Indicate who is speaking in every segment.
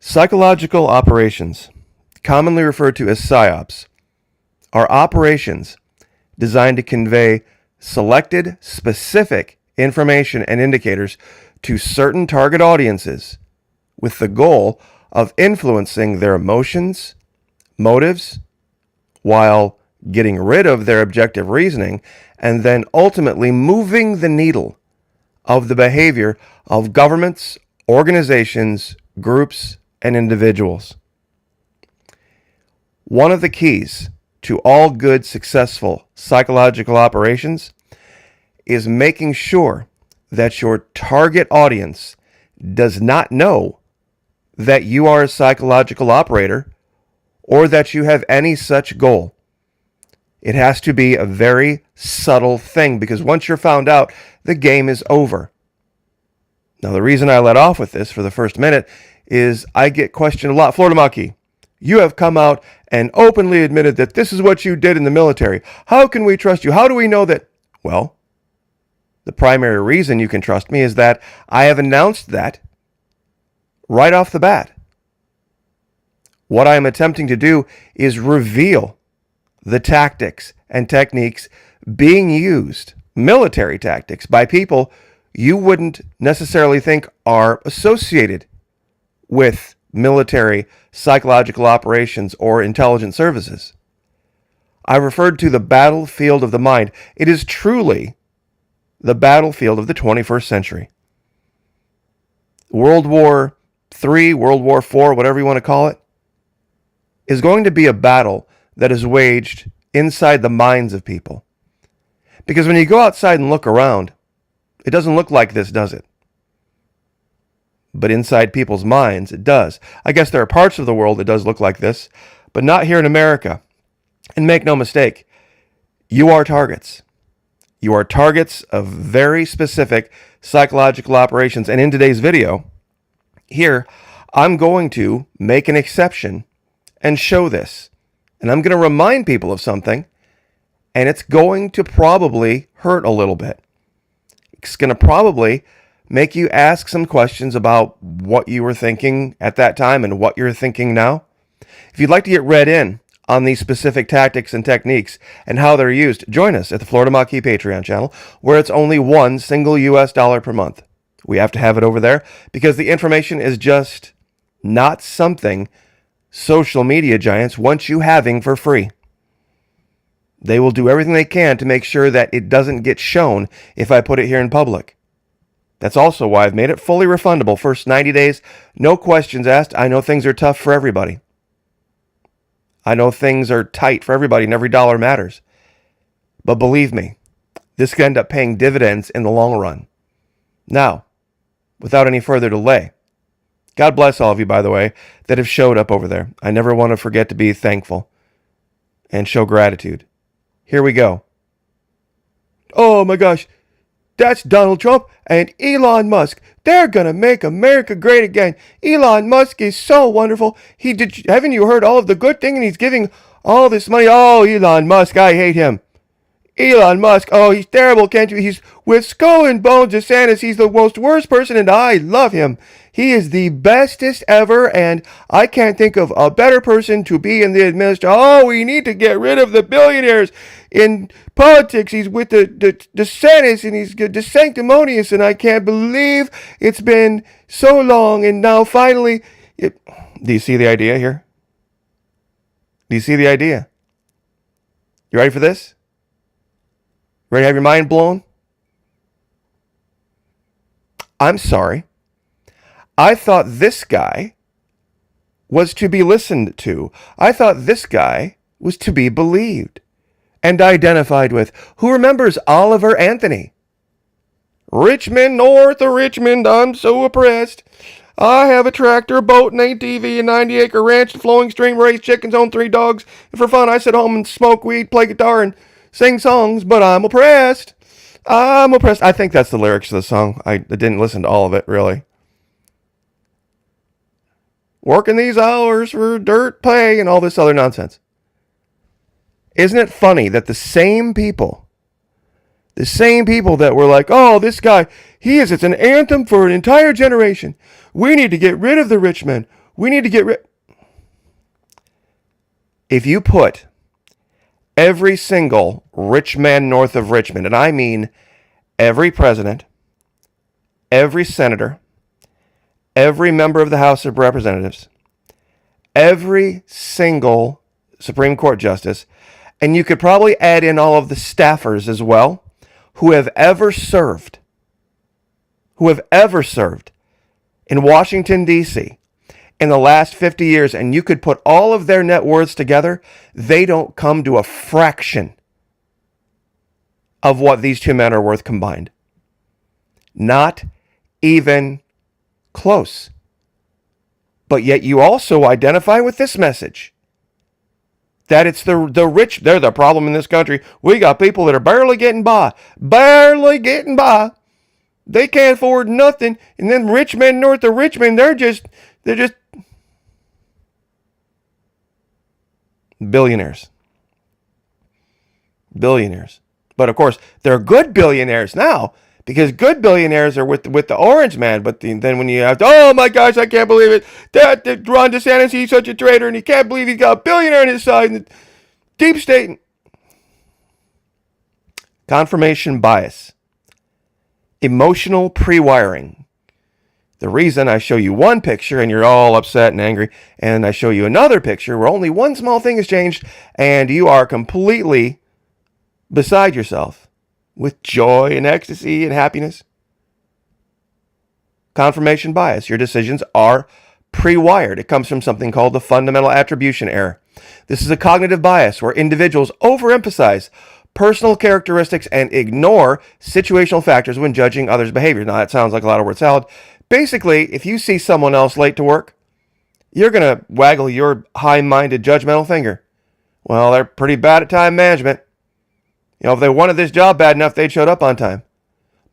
Speaker 1: Psychological operations, commonly referred to as Psy-Ops, are operations designed to convey selected, specific information and indicators to certain target audiences with the goal of influencing their emotions, motives, while getting rid of their objective reasoning and then ultimately moving the needle of the behavior of governments, organizations, groups, and individuals. One of the keys to all good, successful psychological operations is making sure that your target audience does not know that you are a psychological operator or that you have any such goal. It has to be a very subtle thing, because once you're found out, the game is over. Now, the reason I let off with this for the first minute is I get questioned a lot. Florida Maki, you have come out and openly admitted that this is what you did in the military. How can we trust you? How do we know that? Well, the primary reason you can trust me is that I have announced that right off the bat. What I am attempting to do is reveal the tactics and techniques being used, military tactics, by people you wouldn't necessarily think are associated with military psychological operations or intelligence services. I referred to the battlefield of the mind. It is truly the battlefield of the 21st century. World War III, World War IV, whatever you want to call it, is going to be a battle that is waged inside the minds of people. Because when you go outside and look around, it doesn't look like this, does it? But inside people's minds, it does. I guess there are parts of the world that does look like this, but not here in America. And make no mistake, you are targets. You are targets of very specific psychological operations. And in today's video, here, I'm going to make an exception and show this. And I'm going to remind people of something, and it's going to probably hurt a little bit. It's going to probably make you ask some questions about what you were thinking at that time and what you're thinking now. If you'd like to get read in on these specific tactics and techniques and how they're used, join us at the Florida Maki Patreon channel, where it's only $1 single US dollar per month. We have to have it over there because the information is just not something social media giants want you having for free. They will do everything they can to make sure that it doesn't get shown if I put it here in public. That's also why I've made it fully refundable. First 90 days, no questions asked. I know things are tough for everybody. I know things are tight for everybody and every dollar matters. But believe me, this could end up paying dividends in the long run. Now, without any further delay, God bless all of you, by the way, that have showed up over there. I never want to forget to be thankful and show gratitude. Here we go. Oh my gosh, that's Donald Trump and Elon Musk. They're going to make America great again. Elon Musk is so wonderful. Haven't you heard all of the good thing? And he's giving all this money. Oh, Elon Musk, I hate him. Elon Musk, oh, he's terrible, can't you? He's with Skull and Bones DeSantis. He's the most worst person, and I love him. He is the bestest ever, and I can't think of a better person to be in the administration. Oh, we need to get rid of the billionaires in politics. He's with the DeSantis, and he's sanctimonious, and I can't believe it's been so long, and now finally... Do you see the idea here? Do you see the idea? You ready for this? Ready to have your mind blown? I'm sorry. I thought this guy was to be listened to. I thought this guy was to be believed and identified with. Who remembers Oliver Anthony? Richmond, north of Richmond, I'm so oppressed. I have a tractor, a boat, an ATV, a 90-acre ranch, a flowing stream, raise chickens, own 3 dogs. And for fun, I sit home and smoke weed, play guitar, and sing songs, but I'm oppressed. I'm oppressed. I think that's the lyrics of the song. I didn't listen to all of it, really. Working these hours for dirt pay and all this other nonsense. Isn't it funny that the same people that were like, oh, this guy, it's an anthem for an entire generation. We need to get rid of the rich men. We need to get rid. If you put every single rich man north of Richmond, and I mean every president, every senator, every member of the House of Representatives, every single Supreme Court justice, and you could probably add in all of the staffers as well, who have ever served in Washington, D.C. in the last 50 years, and you could put all of their net worths together, they don't come to a fraction of what these two men are worth combined. Not even close. But yet you also identify with this message. That it's the rich, they're the problem in this country. We got people that are barely getting by. Barely getting by. They can't afford nothing. And then rich men north of Richmond, they're just billionaires. Billionaires. But of course, they're good billionaires now. Because good billionaires are with the orange man. But then when you have, oh my gosh, I can't believe it. That Ron DeSantis, he's such a traitor. And he can't believe he's got a billionaire on his side. And the deep state. Confirmation bias. Emotional pre-wiring. The reason I show you one picture and you're all upset and angry, and I show you another picture where only one small thing has changed and you are completely beside yourself with joy and ecstasy and happiness. Confirmation bias. Your decisions are pre-wired. It comes from something called the fundamental attribution error. This is a cognitive bias where individuals overemphasize personal characteristics and ignore situational factors when judging others' behavior. Now, that sounds like a lot of word salad. Basically, if you see someone else late to work, you're going to waggle your high-minded judgmental finger. Well, they're pretty bad at time management. You know, if they wanted this job bad enough, they'd showed up on time.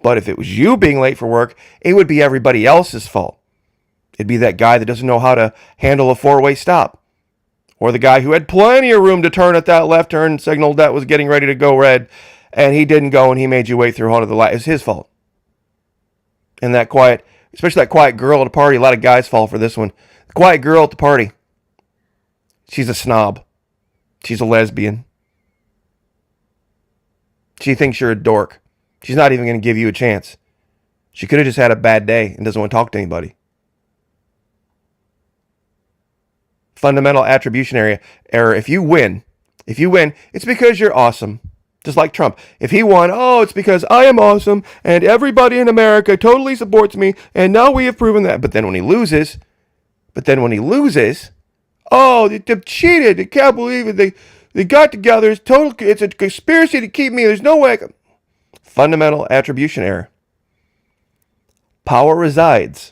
Speaker 1: But if it was you being late for work, it would be everybody else's fault. It'd be that guy that doesn't know how to handle a four-way stop. Or the guy who had plenty of room to turn at that left turn signal that was getting ready to go red, and he didn't go and he made you wait through all of the light. It's his fault. And that quiet, especially that quiet girl at a party, a lot of guys fall for this one. The quiet girl at the party. She's a snob. She's a lesbian. She thinks you're a dork. She's not even going to give you a chance. She could have just had a bad day and doesn't want to talk to anybody. Fundamental attribution error. If you win, it's because you're awesome. Just like Trump. If he won, oh, it's because I am awesome and everybody in America totally supports me and now we have proven that. But then when he loses, oh, they cheated. They can't believe it. They got together. It's a conspiracy to keep me. There's no way. Fundamental attribution error. Power resides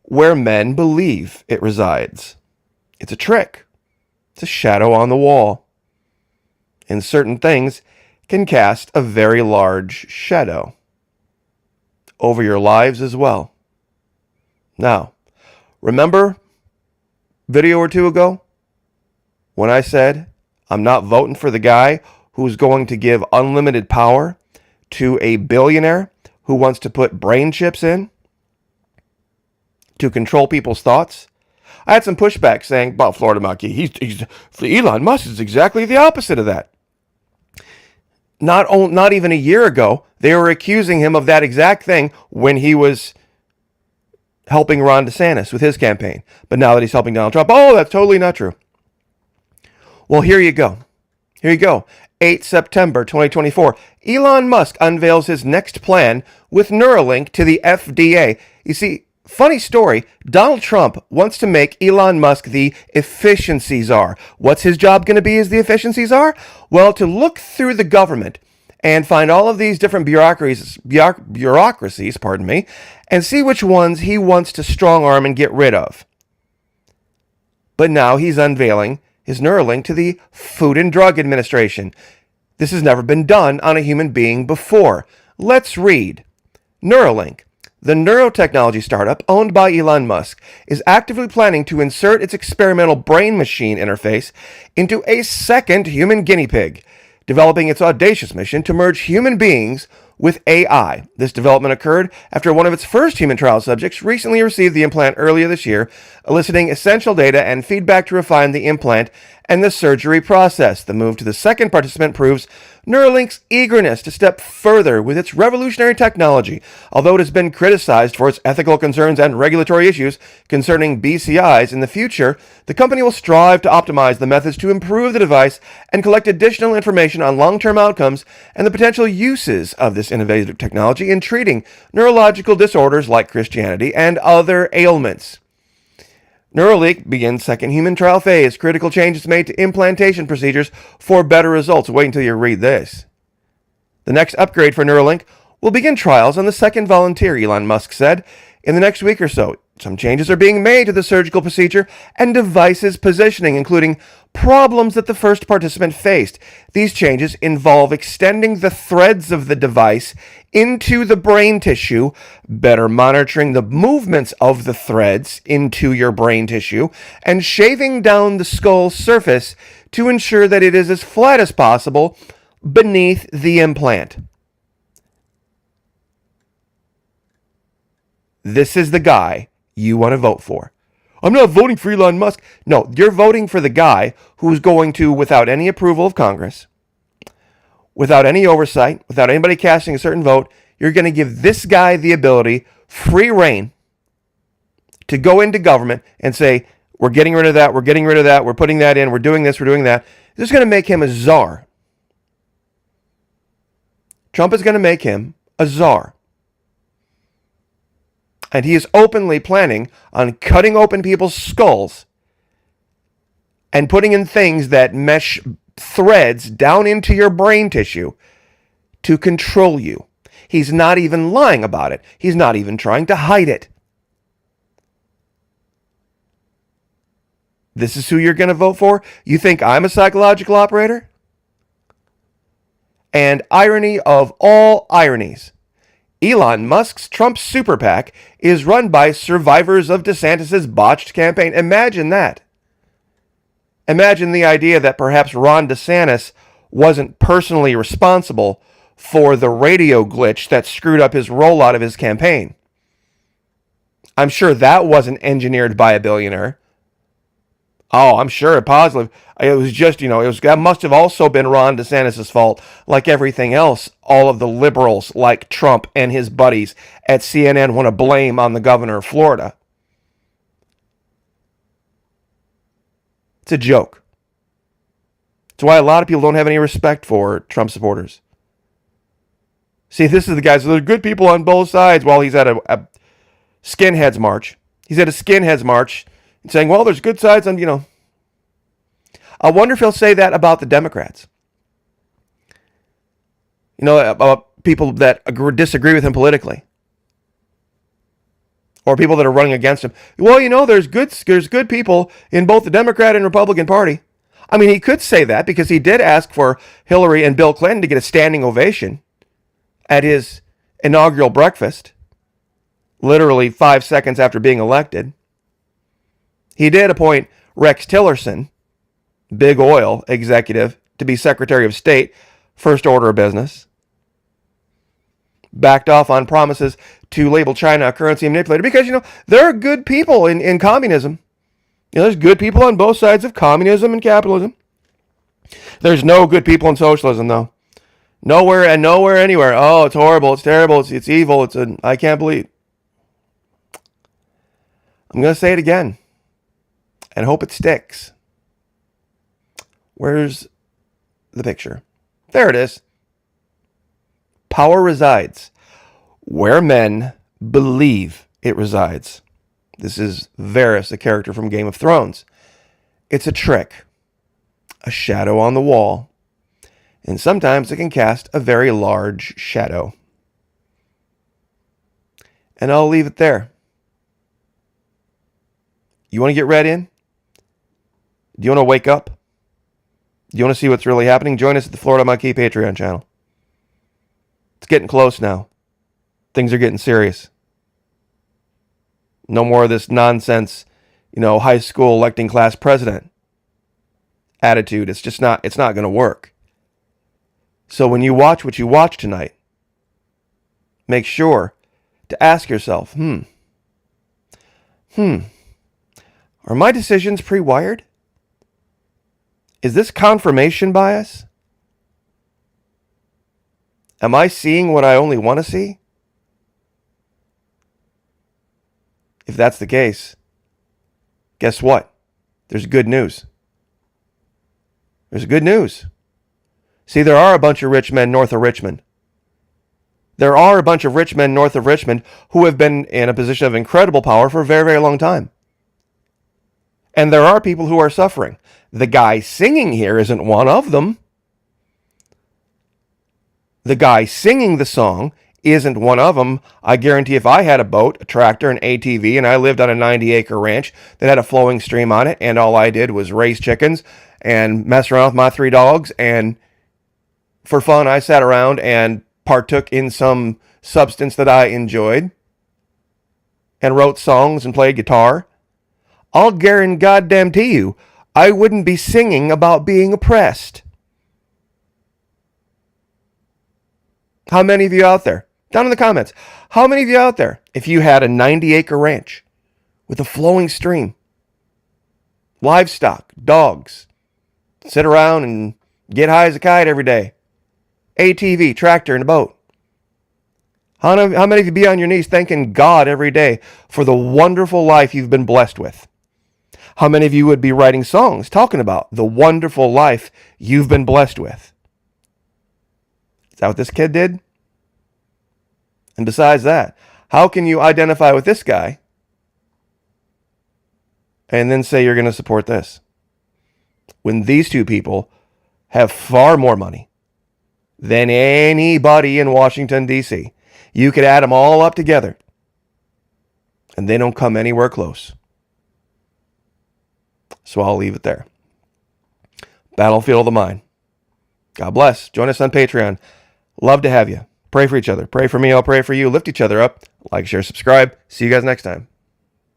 Speaker 1: where men believe it resides. It's a trick. It's a shadow on the wall. And certain things can cast a very large shadow over your lives as well. Now, remember video or two ago when I said I'm not voting for the guy who's going to give unlimited power to a billionaire who wants to put brain chips in to control people's thoughts? I had some pushback saying about Florida Monkey. Elon Musk is exactly the opposite of that. Not even a year ago, they were accusing him of that exact thing when he was helping Ron DeSantis with his campaign. But now that he's helping Donald Trump, oh, that's totally not true. Well, here you go. 8 September 2024. Elon Musk unveils his next plan with Neuralink to the FDA. You see, funny story, Donald Trump wants to make Elon Musk the efficiency czar. What's his job going to be as the efficiency czar? Well, to look through the government and find all of these different bureaucracies, and see which ones he wants to strong arm and get rid of. But now he's unveiling his Neuralink to the Food and Drug Administration. This has never been done on a human being before. Let's read. Neuralink, the neurotechnology startup owned by Elon Musk, is actively planning to insert its experimental brain-machine interface into a second human guinea pig, developing its audacious mission to merge human beings with AI. This development occurred after one of its first human trial subjects recently received the implant earlier this year, eliciting essential data and feedback to refine the implant and the surgery process. The move to the second participant proves Neuralink's eagerness to step further with its revolutionary technology. Although it has been criticized for its ethical concerns and regulatory issues concerning BCIs in the future, the company will strive to optimize the methods to improve the device and collect additional information on long-term outcomes and the potential uses of this innovative technology in treating neurological disorders like Christianity and other ailments. Neuralink begins second human trial phase. Critical changes made to implantation procedures for better results. Wait until you read this. The next upgrade for Neuralink will begin trials on the second volunteer, Elon Musk said, in the next week or so. Some changes are being made to the surgical procedure and device's positioning, including problems that the first participant faced. These changes involve extending the threads of the device into the brain tissue, better monitoring the movements of the threads into your brain tissue, and shaving down the skull surface to ensure that it is as flat as possible beneath the implant. This is the guy you want to vote for. I'm not voting for Elon Musk. No, you're voting for the guy who's going to, without any approval of Congress, without any oversight, without anybody casting a certain vote, you're going to give this guy the ability, free reign, to go into government and say, we're getting rid of that, we're getting rid of that, we're putting that in, we're doing this, we're doing that. This is going to make him a czar. Trump is going to make him a czar. And he is openly planning on cutting open people's skulls and putting in things that mesh threads down into your brain tissue to control you. He's not even lying about it. He's not even trying to hide it. This is who you're going to vote for? You think I'm a psychological operator? And irony of all ironies, Elon Musk's Trump super PAC is run by survivors of DeSantis' botched campaign. Imagine that. Imagine the idea that perhaps Ron DeSantis wasn't personally responsible for the radio glitch that screwed up his rollout of his campaign. I'm sure that wasn't engineered by a billionaire. Oh, I'm sure, positive. It was just, that must have also been Ron DeSantis' fault, like everything else. All of the liberals, like Trump and his buddies at CNN, want to blame on the governor of Florida. It's a joke. It's why a lot of people don't have any respect for Trump supporters. See, this is the guys, there's good people on both sides while he's at a skinheads march. He's at a skinheads march and saying, well, there's good sides on, I wonder if he'll say that about the Democrats. About people that disagree with him politically. Or people that are running against him. Well, there's good people in both the Democrat and Republican Party. I mean, he could say that because he did ask for Hillary and Bill Clinton to get a standing ovation at his inaugural breakfast, literally 5 seconds after being elected. He did appoint Rex Tillerson, big oil executive, to be Secretary of State, first order of business. Backed off on promises to label China a currency manipulator because, there are good people in communism. There's good people on both sides of communism and capitalism. There's no good people in socialism, though. Nowhere, anywhere. Oh, it's horrible, it's terrible, it's evil, I can't believe. I'm going to say it again and hope it sticks. Where's the picture? There it is. Power resides where men believe it resides. This is Varys, a character from Game of Thrones. It's a trick, a shadow on the wall, and sometimes it can cast a very large shadow. And I'll leave it there. You want to get read in? Do you want to wake up? Do you want to see what's really happening? Join us at the Florida Monkey Patreon channel. It's getting close now. Things are getting serious. No more of this nonsense, high school electing class president attitude. It's not going to work. So when you watch what you watch tonight, make sure to ask yourself, are my decisions pre-wired? Is this confirmation bias? Am I seeing what I only want to see? If that's the case, guess what? There's good news. There's good news. See, there are a bunch of rich men north of Richmond. There are a bunch of rich men north of Richmond who have been in a position of incredible power for a very, very long time. And there are people who are suffering. The guy singing here isn't one of them. The guy singing the song isn't one of them. I guarantee if I had a boat, a tractor, an ATV, and I lived on a 90-acre ranch that had a flowing stream on it, and all I did was raise chickens and mess around with my 3 dogs, and for fun I sat around and partook in some substance that I enjoyed and wrote songs and played guitar, I'll guarantee you I wouldn't be singing about being oppressed. How many of you out there, down in the comments, how many of you out there, if you had a 90-acre ranch with a flowing stream, livestock, dogs, sit around and get high as a kite every day, ATV, tractor, and a boat, how many of you be on your knees thanking God every day for the wonderful life you've been blessed with? How many of you would be writing songs talking about the wonderful life you've been blessed with? Is that what this kid did? And besides that, how can you identify with this guy and then say you're going to support this, when these two people have far more money than anybody in Washington, D.C.? You could add them all up together, and they don't come anywhere close. So I'll leave it there. Battlefield of the Mind. God bless. Join us on Patreon. Love to have you. Pray for each other. Pray for me. I'll pray for you. Lift each other up. Like, share, subscribe. See you guys next time.